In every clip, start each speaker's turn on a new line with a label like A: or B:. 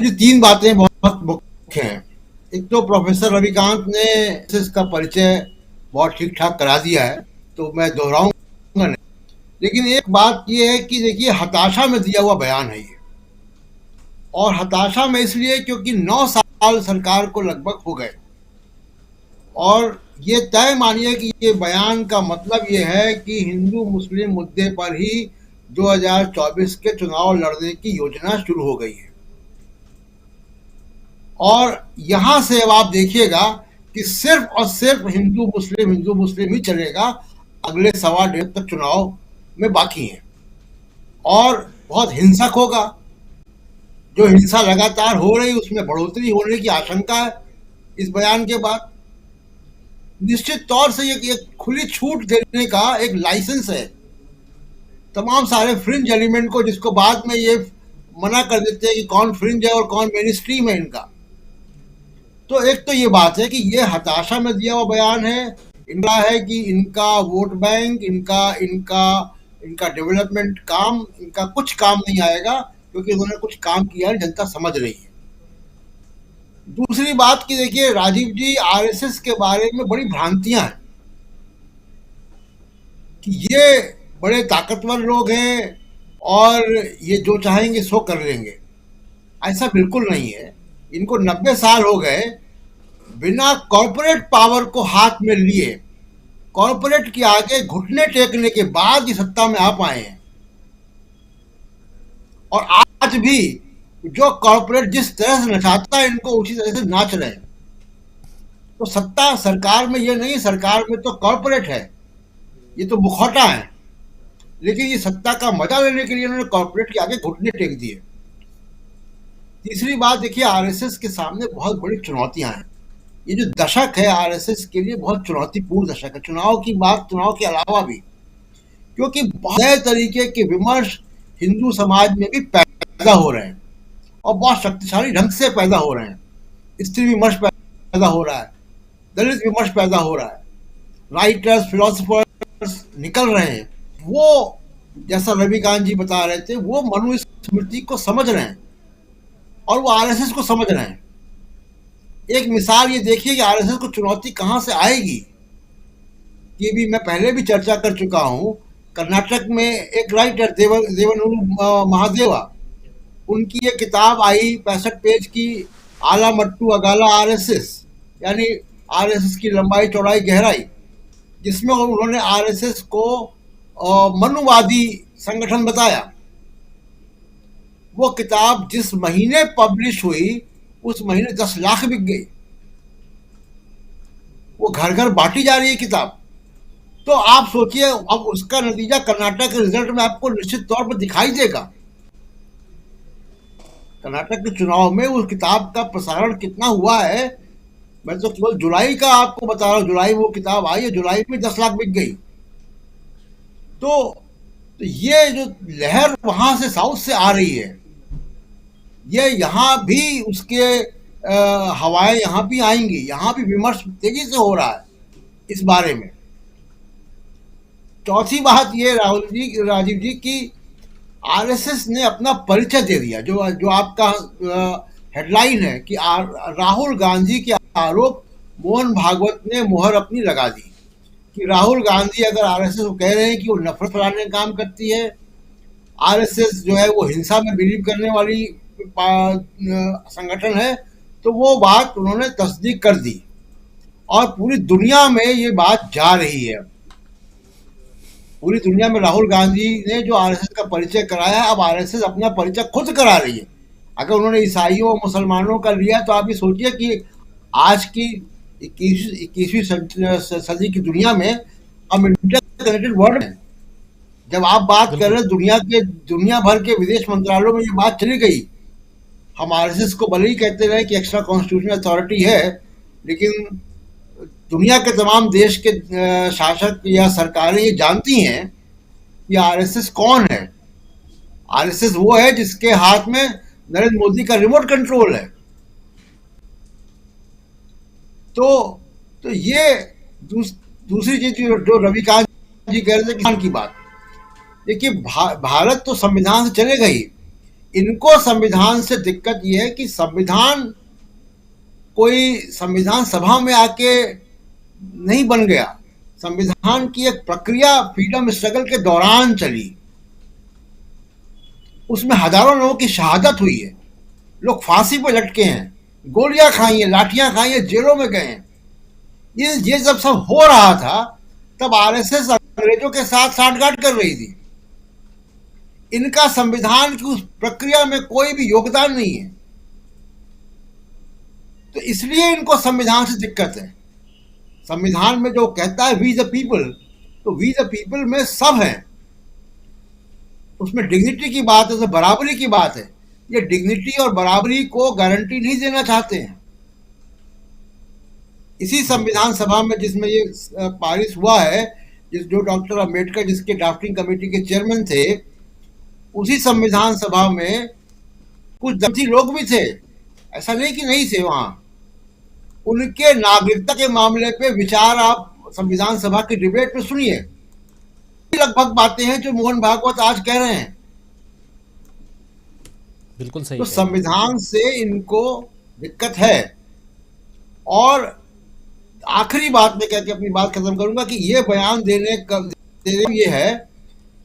A: जो तीन बातें बहुत मुख्य हैं। एक तो प्रोफेसर रविकांत ने इसका परिचय बहुत ठीक ठाक करा दिया है, तो मैं दोहराऊंगा नहीं। लेकिन एक बात यह है कि देखिए, हताशा में दिया हुआ बयान है ये, और हताशा में इसलिए क्योंकि 9 साल सरकार को लगभग हो गए, और ये तय मानिए कि ये बयान का मतलब ये है कि हिंदू मुस्लिम मुद्दे पर ही 2024 के चुनाव लड़ने की योजना शुरू हो गई है। और यहां से अब आप देखिएगा कि सिर्फ और सिर्फ हिंदू मुस्लिम ही चलेगा अगले 1.25 तक चुनाव में बाकी है, और बहुत हिंसक होगा। जो हिंसा लगातार हो रही, उसमें बढ़ोतरी होने की आशंका है इस बयान के बाद। निश्चित तौर से ये खुली छूट देने का एक लाइसेंस है तमाम सारे फ्रिंज एलिमेंट को, जिसको बाद में ये मना कर देते हैं कि कौन फ्रिंज है और कौन मेन स्ट्रीम है इनका। तो एक तो ये बात है कि ये हताशा में दिया हुआ बयान है। इनका है कि इनका वोट बैंक, इनका इनका इनका डेवलपमेंट काम, इनका कुछ काम नहीं आएगा, क्योंकि उन्होंने कुछ काम किया है, जनता समझ रही है। दूसरी बात कि देखिए, राजीव जी, आरएसएस के बारे में बड़ी भ्रांतियां हैं कि ये बड़े ताकतवर लोग हैं और ये जो चाहेंगे सो कर लेंगे। ऐसा बिल्कुल नहीं है। इनको 90 साल हो गए बिना कॉर्पोरेट पावर को हाथ में लिए, कॉर्पोरेट के आगे घुटने टेकने के बाद ही सत्ता में आ पाए हैं। और आज भी जो कॉर्पोरेट जिस तरह से नचाता है, इनको उसी तरह से नाच रहे हैं। तो सत्ता सरकार में ये नहीं, सरकार में तो कॉर्पोरेट है, ये तो मुखौटा है। लेकिन ये सत्ता का मजा लेने के लिए उन्होंने कॉर्पोरेट के आगे घुटने टेक दिए। तीसरी बात देखिए, आरएसएस के सामने बहुत बड़ी चुनौतियां हैं। ये जो दशक है आरएसएस के लिए बहुत चुनौतीपूर्ण दशक है, चुनाव की बात, चुनाव के अलावा भी, क्योंकि बहुत नए तरीके के विमर्श हिंदू समाज में भी पैदा हो रहे हैं, और बहुत शक्तिशाली ढंग से पैदा हो रहे हैं। स्त्री विमर्श पैदा हो रहा है, दलित विमर्श पैदा हो रहा है, राइटर्स, फिलोसफर्स निकल रहे हैं। वो, जैसा रविकांत जी बता रहे थे, वो मनुस्मृति को समझ रहे हैं और वो आरएसएस को समझ रहे हैं। एक मिसाल ये देखिए कि आरएसएस को चुनौती कहां से आएगी, ये भी मैं पहले भी चर्चा कर चुका हूं। कर्नाटक में एक राइटर देवनुरु महादेवा, उनकी एक किताब आई 65 पेज की, आला मट्टू अगाला आरएसएस, यानी आरएसएस की लंबाई चौड़ाई गहराई, जिसमें उन्होंने आरएसएस को मनुवादी संगठन बताया। वो किताब जिस महीने पब्लिश हुई, उस महीने 10 लाख बिक गई। वो घर घर बांटी जा रही है किताब। तो आप सोचिए, अब उसका नतीजा कर्नाटक के रिजल्ट में आपको निश्चित तौर पर दिखाई देगा। कर्नाटक के चुनाव में उस किताब का प्रसारण कितना हुआ है, मैं तो केवल जुलाई का आपको बता रहा हूँ। जुलाई वो किताब आई है, जुलाई में 10 लाख बिक गई। तो ये जो लहर वहां से साउथ से आ रही है, ये यहां भी उसके हवाएं यहां भी आएंगी। यहां भी विमर्श तेजी से हो रहा है इस बारे में। चौथी बात ये राजीव जी की आरएसएस ने अपना परिचय दे दिया। जो आपका हेडलाइन है कि राहुल गांधी के आरोप मोहन भागवत ने मोहर अपनी लगा दी, कि राहुल गांधी अगर आरएसएस को कह रहे हैं कि वो नफरत फैलाने का काम करती है, आरएसएस जो है वो हिंसा में बिलीव करने वाली संगठन है, तो वो बात उन्होंने तस्दीक कर दी। और पूरी दुनिया में ये बात जा रही है। पूरी दुनिया में राहुल गांधी ने जो आरएसएस का परिचय कराया, अब आरएसएस अपना परिचय खुद करा रही है। अगर उन्होंने ईसाइयों और मुसलमानों का लिया, तो आप ये सोचिए कि आज की 21वीं सदी की दुनिया में हम इंटरकनेक्टेड वर्ल्ड में, जब आप बात कर रहे हैं दुनिया भर के विदेश मंत्रालयों में ये बात चली गई। हम आरएसएस को भले ही कहते रहे कि एक्स्ट्रा कॉन्स्टिट्यूशनल अथॉरिटी है, लेकिन दुनिया के तमाम देश के शासक या सरकारें ये जानती हैं कि आरएसएस कौन है। आरएसएस वो है जिसके हाथ में नरेंद्र मोदी का रिमोट कंट्रोल है। तो ये दूसरी चीज जो रविकांत जी कह रहे थे, किसान की बात। देखिए, भारत तो संविधान से चलेगा ही, इनको संविधान से दिक्कत यह है कि संविधान कोई संविधान सभा में आके नहीं बन गया। संविधान की एक प्रक्रिया फ्रीडम स्ट्रगल के दौरान चली, उसमें हजारों लोगों की शहादत हुई है, लोग फांसी पे लटके हैं, गोलियां खाई हैं, लाठियां खाई हैं, जेलों में गए हैं। ये जब सब हो रहा था तब आरएसएस अंग्रेजों के साथ साठगांठ कर रही थी। इनका संविधान की उस प्रक्रिया में कोई भी योगदान नहीं है, तो इसलिए इनको संविधान से दिक्कत है। संविधान में जो कहता है वी द पीपल, तो वी द पीपल में सब है, उसमें डिग्निटी की बात है, उसमें बराबरी की बात है। ये डिग्निटी और बराबरी को गारंटी नहीं देना चाहते हैं। इसी संविधान सभा में जिसमें ये पारित हुआ है, जो डॉक्टर अम्बेडकर जिसके ड्राफ्टिंग कमेटी के चेयरमैन थे, उसी संविधान सभा में कुछ दमती लोग भी थे, ऐसा नहीं कि नहीं थे वहां। उनके नागरिकता के मामले पे विचार आप संविधान सभा की डिबेट में सुनिए, लगभग बातें हैं जो मोहन भागवत आज कह रहे हैं।
B: बिल्कुल सही
A: तो
B: है।
A: संविधान से इनको दिक्कत है। और आखिरी बात में कह के अपनी बात खत्म करूंगा कि ये बयान देने का ये है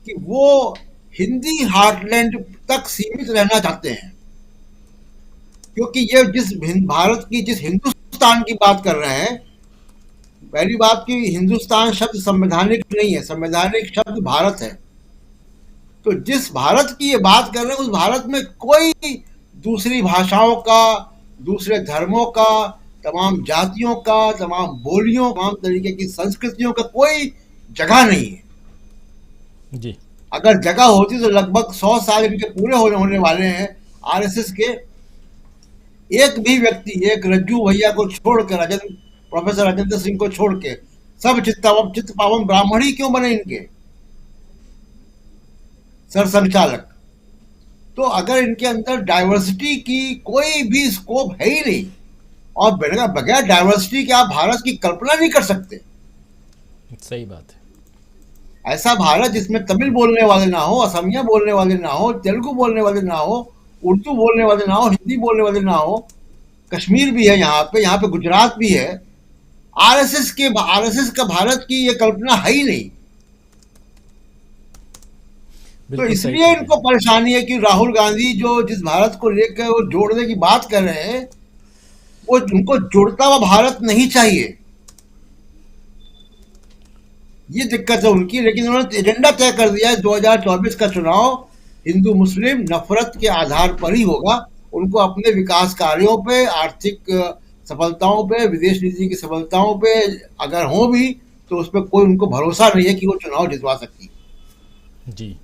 A: कि वो हिंदी हार्टलैंड तक सीमित रहना चाहते हैं, क्योंकि ये जिस हिंदुस्तान की बात कर रहे हैं, पहली बात कि हिंदुस्तान शब्द संवैधानिक नहीं है, संवैधानिक शब्द भारत है। तो जिस भारत की ये बात कर रहे हैं, उस भारत में कोई दूसरी भाषाओं का, दूसरे धर्मों का, तमाम जातियों का, तमाम बोलियों, तमाम तरीके की संस्कृतियों का कोई जगह नहीं है
B: जी।
A: अगर जगह होती तो लगभग 100 साल इनके पूरे होने वाले हैं आरएसएस के। एक भी व्यक्ति, एक रज्जू भैया को छोड़कर, प्रोफेसर राजेंद्र सिंह को छोड़ के सब चित्त पावन ब्राह्मण ही क्यों बने इनके सर संचालक। तो अगर इनके अंदर डाइवर्सिटी की कोई भी स्कोप है ही नहीं, और बगैर डाइवर्सिटी के आप भारत की कल्पना नहीं कर सकते।
B: सही बात है।
A: ऐसा भारत जिसमें तमिल बोलने वाले ना हो, असमिया बोलने वाले ना हो, तेलुगु बोलने वाले ना हो, उर्दू बोलने वाले ना हो, हिंदी बोलने वाले ना हो। कश्मीर भी है यहाँ पे गुजरात भी है। आरएसएस का भारत की ये कल्पना है ही नहीं। तो
B: बिल्कुल सही
A: इसलिए
B: कह रहे
A: इनको
B: हैं।
A: परेशानी है कि राहुल गांधी जो जिस भारत को लेकर वो जोड़ने की बात कर रहे हैं, वो उनको जुड़ता हुआ भारत नहीं चाहिए। ये दिक्कत है उनकी। लेकिन उन्होंने एजेंडा तय कर दिया है 2024 का चुनाव हिंदू मुस्लिम नफरत के आधार पर ही होगा। उनको अपने विकास कार्यों पे, आर्थिक सफलताओं पे, विदेश नीति की सफलताओं पे अगर हो भी, तो उस पर कोई उनको भरोसा नहीं है कि वो चुनाव जितवा सकती।
B: जी।